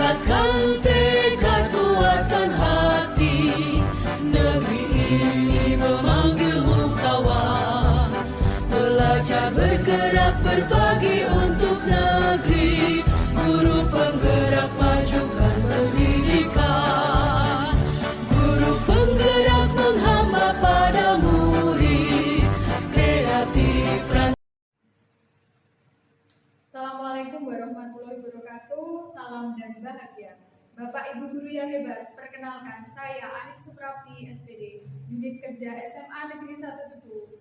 Bulatkan tekad, kuatkan hati, negeri ini memanggilmu kawan. Belajar bergerak berbagi untuk negeri, guru penggerak majukan pendidikan. Guru penggerak menghamba pada murid, kreatif. Assalamualaikum warahmatullahi wabarakatuh. Salam dan bahagia. Bapak Ibu guru yang hebat, perkenalkan saya Anis Suprapti SPD, unit kerja SMA Negeri 1 Cepu,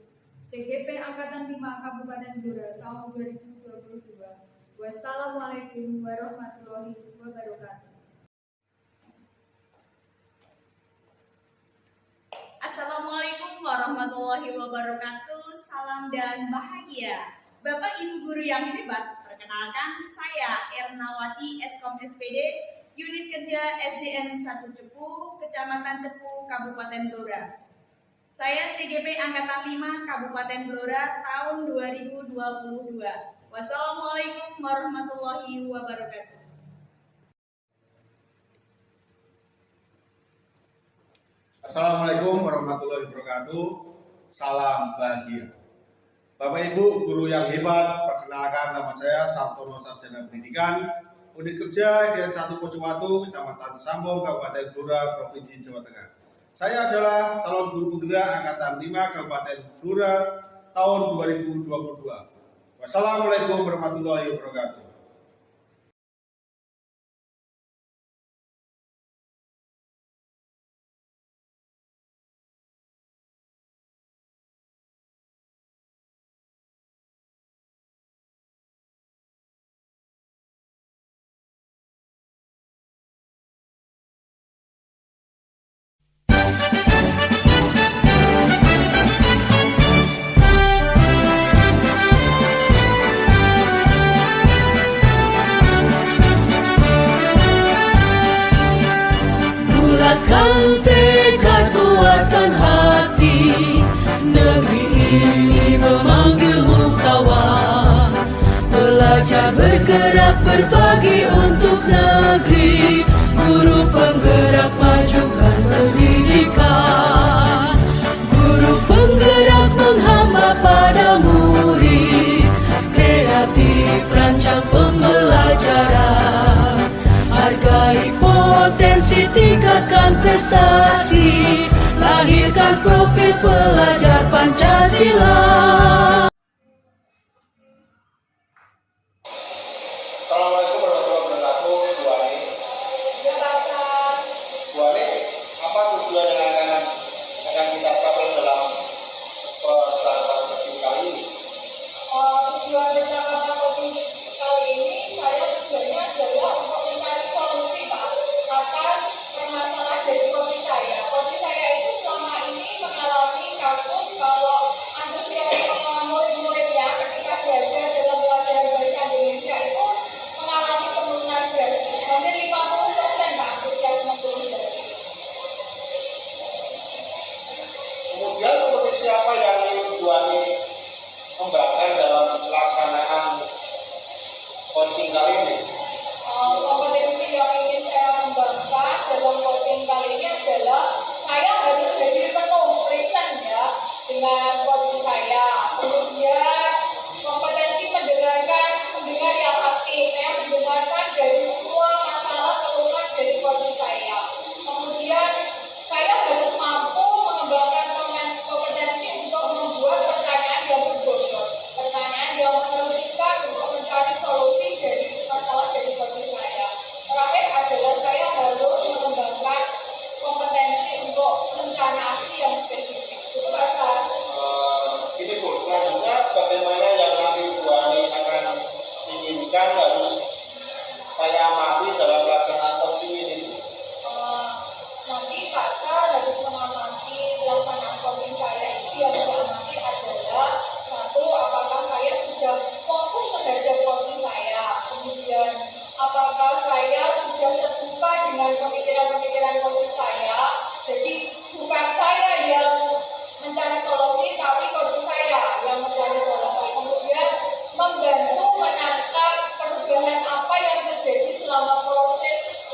CGP Angkatan 5 Kabupaten Blora tahun 2022. Wassalamualaikum warahmatullahi wabarakatuh. Assalamualaikum warahmatullahi wabarakatuh. Salam dan bahagia. Bapak Ibu guru yang hebat, perkenalkan saya Ernawati Eskom SPD, unit kerja SDN 1 Cepu, Kecamatan Cepu, Kabupaten Blora. Saya CGP Angkatan 5 Kabupaten Blora tahun 2022. Wassalamualaikum warahmatullahi wabarakatuh. Assalamualaikum warahmatullahi wabarakatuh. Salam bahagia. Bapak Ibu guru yang hebat, perkenalkan nama saya Sartono Sarjana Pendidikan, unit kerja SDN 1 Pocowatu, Kecamatan Sambong, Kabupaten Blora, Provinsi Jawa Tengah. Saya adalah calon guru penggerak Angkatan 5 Kabupaten Blora tahun 2022. Wassalamualaikum warahmatullahi wabarakatuh. Bulatkan tekad, kuatkan hati, negeri ini memanggilmu kawan. Belajar bergerak berbagi untuk negeri, guru penggerak majukan pendidikan. Guru penggerak menghamba pada murid, kreatif rancang pembelajaran. Hargai potensi, tingkatkan prestasi, lahirkan profil pelajar Pancasila. Assalamualaikum warahmatullahi wabarakatuh. Bu Ani. Bu Ani, apa tujuan yang akan kita capai dalam percakapan kali ini? Tujuan percakapan kali ini saya tujuannya adalah untuk mencari solusi Pak atas permasalahan dari kopi saya. Kopi saya itu selama ini mengalami kasus kalau antusiasme murid-muridnya ketika belajar dalam pelajaran bahasa Indonesia itu mengalami penurunan drastis, hampir 50% Pak antusiasme murid. Kemudian kompetisi apa yang Bu Ani kembangkan dalam pelaksanaan coaching kali ini? Kompetensi yang ingin saya kembangkan dalam coaching kali ini adalah saya harus hadir penuh present ya dengan coaching saya. Kemudian kompetensi mendengar yang aktif. Saya mendengarkan dari semua masalah keluhan dari coaching saya. Kemudian saya harus mampu mengembangkan kompetensi untuk membuat pertanyaan yang berbobot, pertanyaan yang menyulitkan untuk mencari solusi dari masalah dari coaching saya. Terakhir adalah saya harus mengembangkan kompetensi untuk rencana aksi yang spesifik. Itu Pak. Ini Bu, selanjutnya bagaimana yang nanti Bu Ani akan inginkan harus saya amati dalam pelaksanaan coaching ini? Nanti Pak Sar harus mengamati pelaksanaan coaching saya itu yang diamati adalah satu, apakah saya sudah fokus terhadap coaching saya, kemudian apakah saya sudah terbuka dengan pemikiran-pemikiran coaching saya, jadi bukan saya yang mencari solusi tapi coaching saya yang mencari solusi, kemudian membantu menangkap perubahan apa yang terjadi selama proses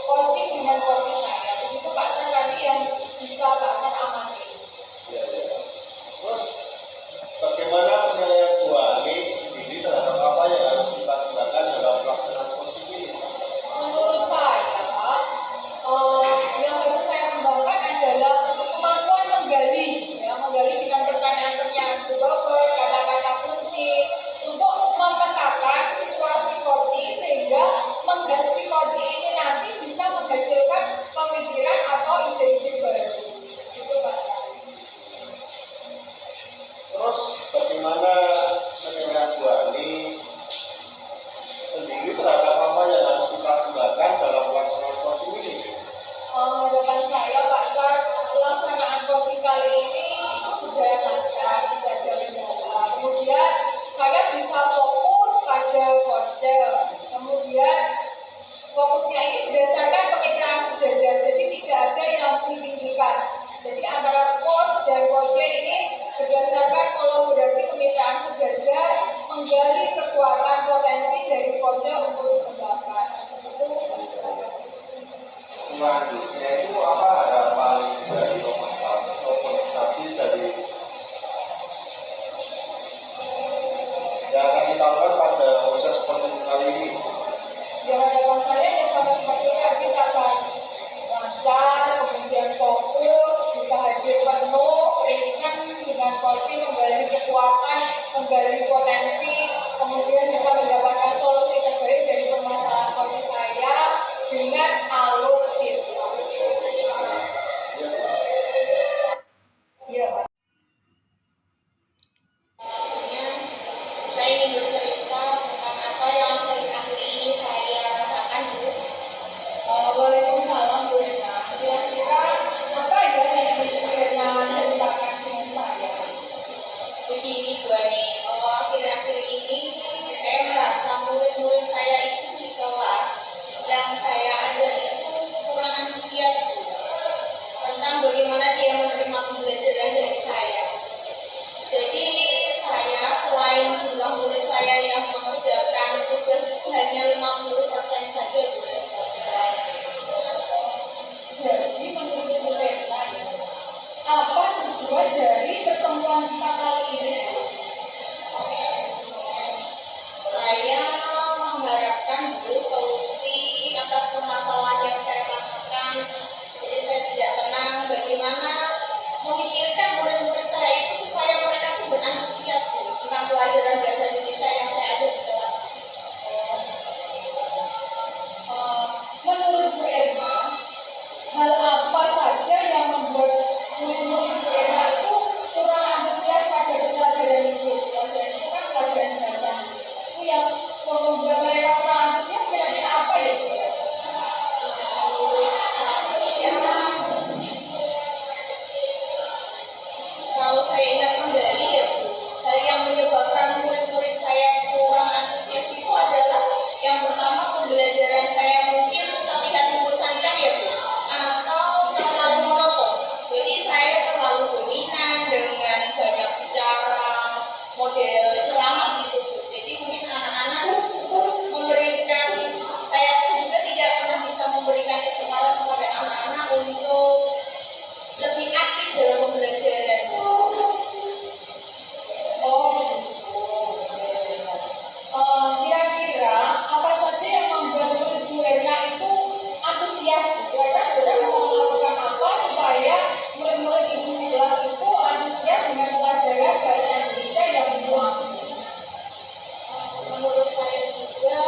selanjutnya itu apa harapan dari Komponis dari yang akan ditawarkan pada proses konten kali ini? Ya harapan saya ya sama seperti tadi kita akan lancar, kemudian fokus, bisa hadir penuh, present dengan coaching, menggali kekuatan, menggali potensi, kemudian bisa mendapatkan solusi terbaik dari permasalahan coaching saya dengan alur itu. Iya, Pak. Saya ingin bercerita tentang apa yang akhir-akhir ini saya rasakan, Bu. Waalaikumsalam Bu Ena. Kira-kira apa ya yang bisa ceritakan dengan saya? Begini Bu Ani, akhir-akhir ini saya merasa murid-murid saya itu di kelas yang saya ajar itu kurang antusias, Bu, tentang bagaimana dia menerima pembelajaran dari saya. Jadi saya selain jumlah murid saya yang mengerjakan tugas itu hanya 50% saja, Bu. Jadi menurut Bu Ena, apa tujuan dari pertemuan kita kali ini? Saya mengharapkan dulu solusi atas permasalahan yang saya rasakan. Jadi saya tidak tenang bagaimana memikirkan murid-murid saya itu supaya mereka itu berantusias, Bu, tentang pelajaran bahasa Indonesia yang saya ajar di kelas. Menurut Bu Ena, hal apa saja yang membuat murid-murid Bu Ena itu kurang antusias pada pelajaran itu? Pelajaran itu kan pelajaran bahasa itu yang membuat mereka kurang antusias, kira-kira apa ya Bu? Menurut saya, kalau saya ingat kembali ya Bu, hal yang menyebabkan murid-murid saya kurang antusias itu adalah yang pertama, pembelajaran saya mungkin terlihat membosankan ya Bu, atau terlalu monoton. Jadi saya terlalu dominan dengan banyak bicara, model ceramah gitu Bu. Jadi mungkin anak-anak memberikan, saya pun juga tidak pernah bisa memberikan kesempatan kepada anak-anak untuk lebih aktif dalam pembelajaran. Oh, begitu. Kira-kira apa saja yang membuat murid Bu Ena itu antusias? Kira-kira Bu Ena bisa melakukan apa supaya murid-murid ibu di kelas itu antusias dengan pelajaran bahasa Indonesia yang dibuat? Menurut saya juga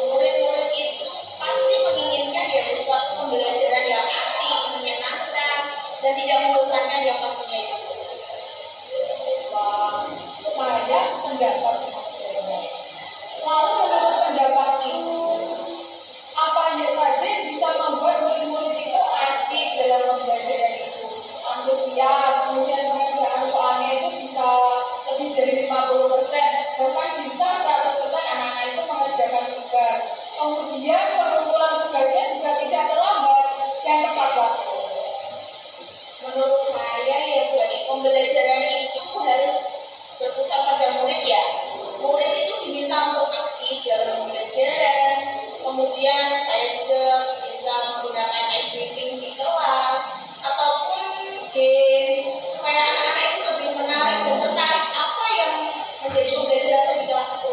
murid-murid itu pasti menginginkan ya suatu pembelajaran yang asik, menyenangkan, dan tidak membosankan yang pastinya itu. Wah, saya sependapat dengan Bu Ena. Lalu menurut pendapat Ibu, apa saja yang bisa membuat murid-murid itu asik dalam pembelajaran itu? Antusias, kemudian pengerjaan soalnya itu bisa lebih dari 50%, bahkan bisa 100% anak-anak itu mengerjakan tugas. Kemudian pengumpulan tugasnya juga tidak terlambat, yang tepat waktu. Menurut saya ya Bu Ani, pembelajaran itu harus berpusat pada murid ya. Murid itu diminta untuk aktif dalam pembelajaran. Kemudian saya juga bisa menggunakan ice breaking di kelas ataupun game supaya anak-anak itu lebih menarik dan tertarik apa yang menjadi pembelajaran di kelas itu.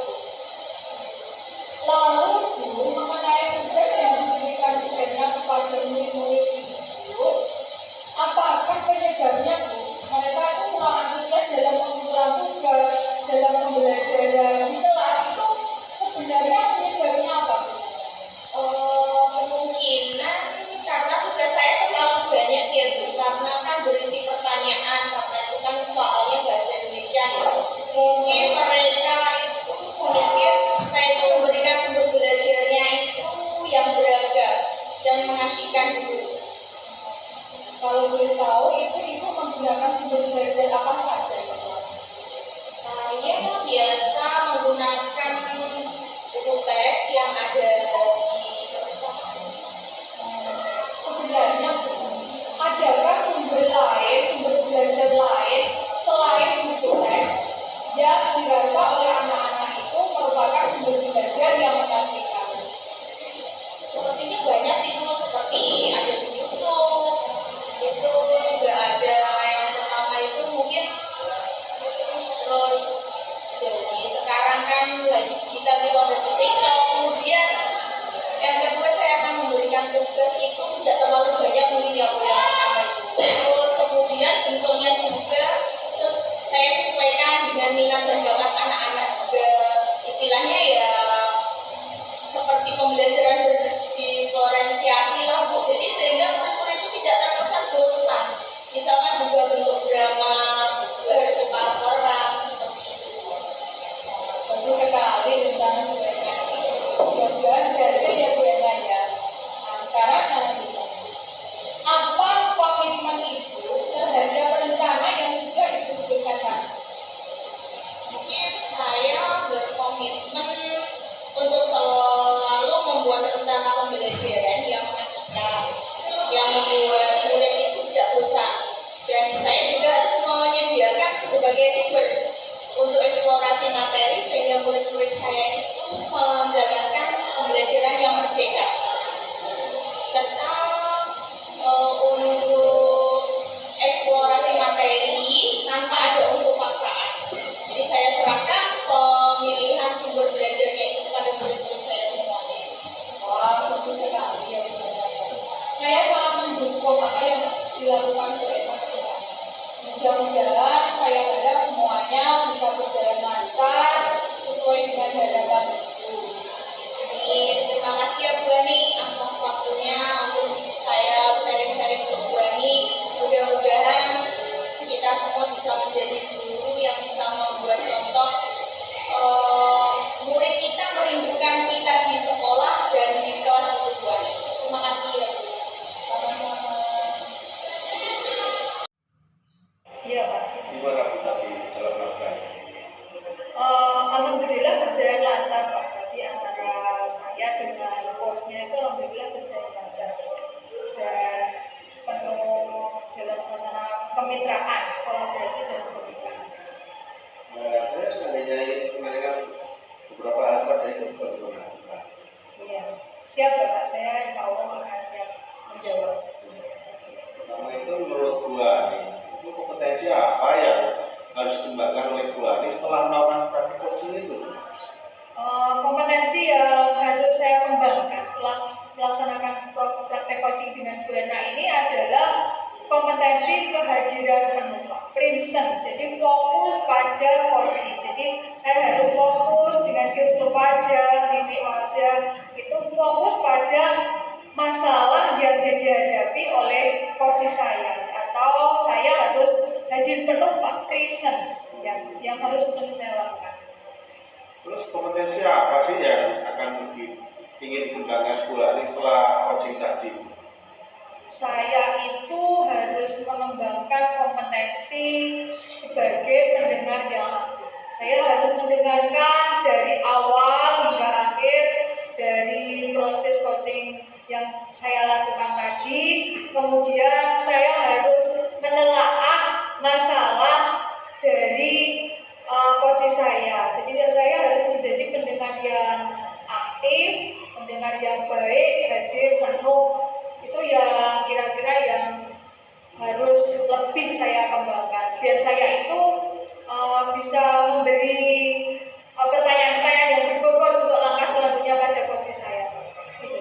Lalu Bu, mengenai tugas yang diberikan Bu Ena kepada murid-murid itu, apakah penyebabnya Bu? Mereka itu kurang antusias dalam pengumpulan tugas, dalam pembelajaran di kelas itu sebenarnya penyebabnya apa Bu? Kemungkinan karena tugas saya terlalu banyak ya Bu, karena kan berisi pertanyaan, karena itu kan soalnya bahasa Indonesia ya. Mungkin mereka itu memikir saya itu memberikan sumber belajarnya itu yang beragam dan mengasyikan dulu. Kalau boleh tahu, itu Ibu menggunakan sumber belajar apa saja di kelas? Saya biasa menggunakan buku teks yang ada di perpustakaan. Sebenarnya Bu, adakah sumber lain, sumber belajar lain selain buku teks yang dirasa oleh anak-anak itu merupakan sumber belajar yang mengasihkan? Sepertinya banyak sih Bu, seperti Siap Bapak, saya insya Allah akan siap menjawab. Pertama itu menurut Bu Ani, itu kompetensi apa yang harus dikembangkan oleh Bu Ani setelah melakukan praktik coaching itu? Kompetensi yang harus saya kembangkan setelah melaksanakan praktek coaching dengan Bu Erna ini adalah kompetensi kehadiran penuh, present. Jadi fokus pada coaching. Jadi saya harus fokus dengan gestur wajah, mimik wajah, itu fokus pada masalah yang dihadapi oleh coach saya, atau saya harus hadir penuh Pak, presence yang harus saya lakukan. Terus kompetensi apa sih yang akan ingin dikembangkan Bu Ani setelah coaching tadi? Saya itu harus mengembangkan kompetensi sebagai pendengar yang aktif. Saya harus mendengarkan dari awal hingga akhir dari proses coaching yang saya lakukan tadi. Kemudian saya harus menelaah masalah dari coach saya. Jadi saya harus menjadi pendengar yang aktif, pendengar yang baik, hadir penuh. Itu yang kira-kira yang harus lebih saya kembangkan. Biar saya itu bisa memberi pertanyaan-pertanyaan yang berbobot untuk langkah selanjutnya pada coach saya. Gitu.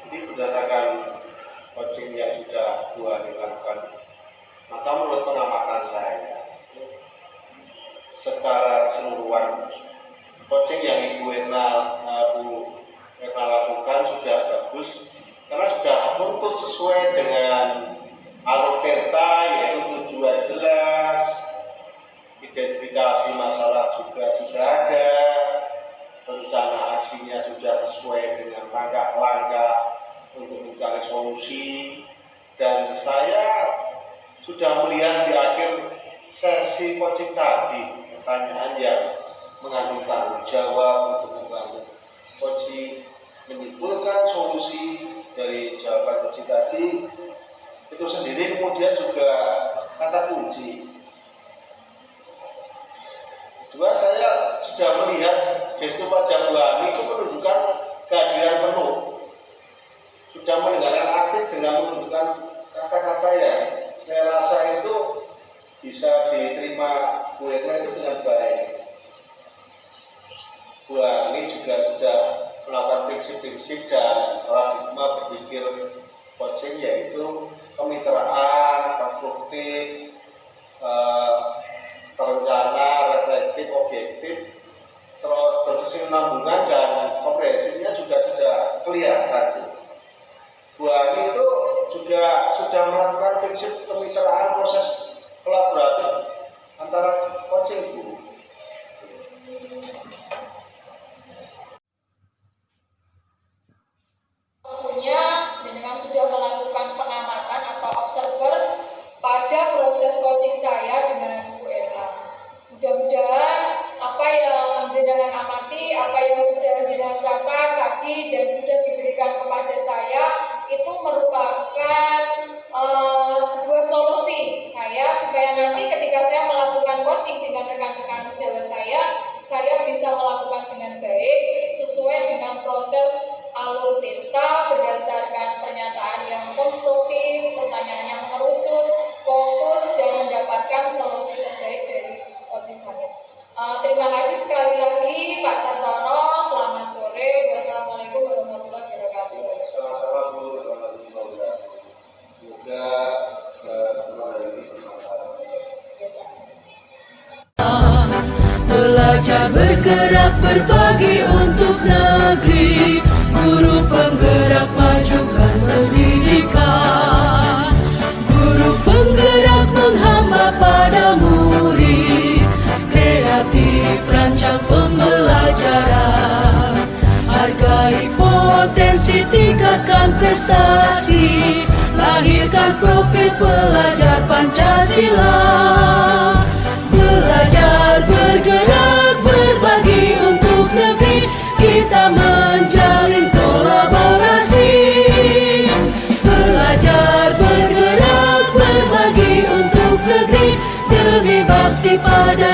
Jadi berdasarkan coaching yang sudah Bu Ani lakukan, maka menurut pengamatan saya, secara keseluruhan coaching yang Bu Erna lakukan sudah bagus karena sudah menuntut sesuai dengan alur Tirta, yaitu tujuan jelas, identifikasi masalah juga sudah ada, rencana aksinya sudah sesuai dengan langkah-langkah untuk mencari solusi, dan saya sudah melihat di akhir sesi coaching tadi pertanyaan yang mengandung tanggung jawab untuk membangun coaching, menyimpulkan solusi dari jawaban coaching tadi itu sendiri, kemudian juga kata kunci. Kedua, saya sudah melihat gestur wajah Bu Ani itu menunjukkan kehadiran penuh, sudah mendengarkan aktif dengan menunjukkan kata-kata yang saya rasa itu bisa diterima Bu Erna itu dengan baik. Bu Ani juga sudah melakukan prinsip-prinsip dan paradigma berpikir coaching, yaitu kemitraan, konstruktif, terencana, reflektif, objektif, terus berkesinambungan dan komprehensifnya juga sudah kelihatan. Bu Ani itu juga sudah melakukan prinsip kemitraan, proses kolaboratif antara coaching Bu. Tentunya dengan sudah melakukan pengamatan atau observer pada proses coaching saya dengan Bu Erna. Mudah-mudahan apa yang jenengan amati, apa yang sudah jenengan catat tadi dan sudah diberikan kepada saya itu merupakan sebuah solusi saya supaya nanti ketika saya melakukan coaching dengan rekan-rekan sejawat saya bisa melakukan dengan baik sesuai dengan proses alur Tirta berdasarkan pernyataan yang konstruktif, pertanyaan yang merucut, fokus dan mendapatkan solusi terbaik dari coaching saya. Terima kasih sekali lagi Pak Sartono. Selamat sore. Wassalamualaikum warahmatullahi wabarakatuh. Sama-sama Bu, warahmatullahi wabarakatuh. Semoga teman-teman ini bermanfaat. Belajar bergerak berbagi untuk negeri, guru penggerak majukan pendidikan, guru penggerak menghamba pada murid, kreatif rancang pembelajaran, hargai potensi tingkatkan prestasi, lahirkan profil pelajar Pancasila. Belajar bergerak berbagi untuk negeri, kita menjalin kolaborasi. Belajar bergerak berbagi untuk negeri, demi bakti pada